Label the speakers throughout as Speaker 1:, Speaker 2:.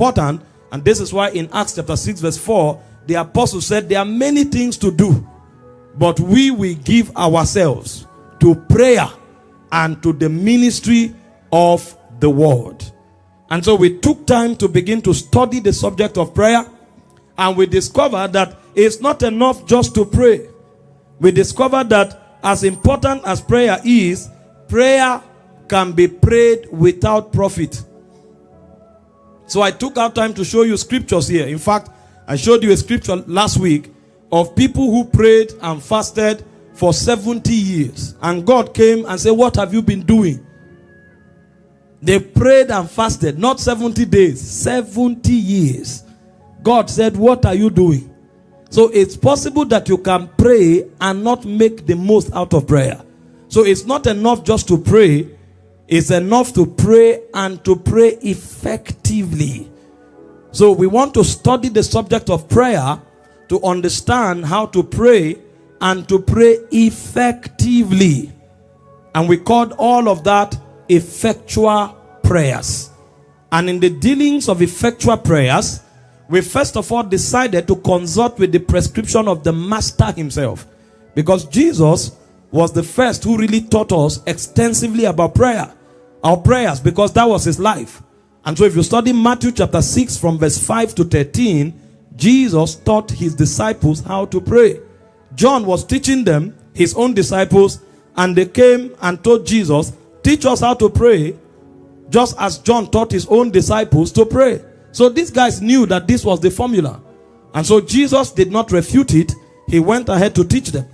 Speaker 1: important. And this is why in Acts chapter 6 verse 4, the apostle said there are many things to do, but we will give ourselves to prayer and to the ministry of the word. And so we took time to begin to study the subject of prayer, and we discovered that it's not enough just to pray. We discovered that as important as prayer is, prayer can be prayed without profit. So I took out time to show you scriptures here. In fact, I showed you a scripture last week of people who prayed and fasted for 70 years. And God came and said, what have you been doing? They prayed and fasted, not 70 days, 70 years. God said, what are you doing? So it's possible that you can pray and not make the most out of prayer. So it's not enough just to pray. It's enough to pray and to pray effectively. So we want to study the subject of prayer to understand how to pray and to pray effectively. And we called all of that effectual prayers. And in the dealings of effectual prayers, we first of all decided to consult with the prescription of the Master himself. Because Jesus was the first who really taught us extensively about prayer. Our prayers, because that was his life. And so if you study Matthew chapter 6 from verse 5 to 13, Jesus taught his disciples how to pray. John was teaching them, his own disciples, and they came and told Jesus, teach us how to pray, just as John taught his own disciples to pray. So these guys knew that this was the formula. And so Jesus did not refute it. He went ahead to teach them.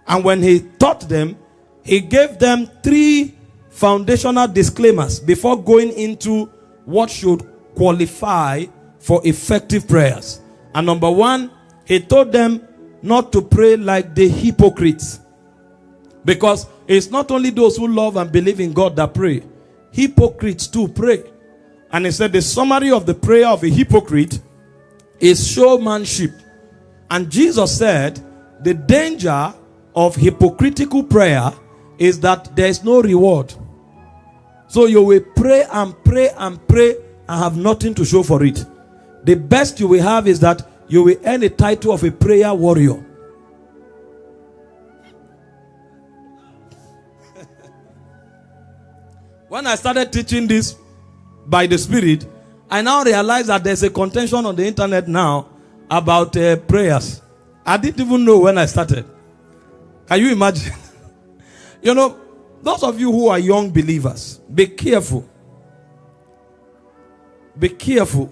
Speaker 1: And when he taught them, he gave them 3 foundational disclaimers before going into what should qualify for effective prayers. And number 1, he told them not to pray like the hypocrites. Because it's not only those who love and believe in God that pray. Hypocrites too pray. And he said the summary of the prayer of a hypocrite is showmanship. And Jesus said the danger of hypocritical prayer is that there is no reward. So you will pray and pray and pray and have nothing to show for it. The best you will have is that you will earn a title of a prayer warrior. When I started teaching this by the Spirit, I now realize that there's a contention on the internet now about prayers. I didn't even know when I started. Can you imagine? You know, those of you who are young believers, be careful. Be careful.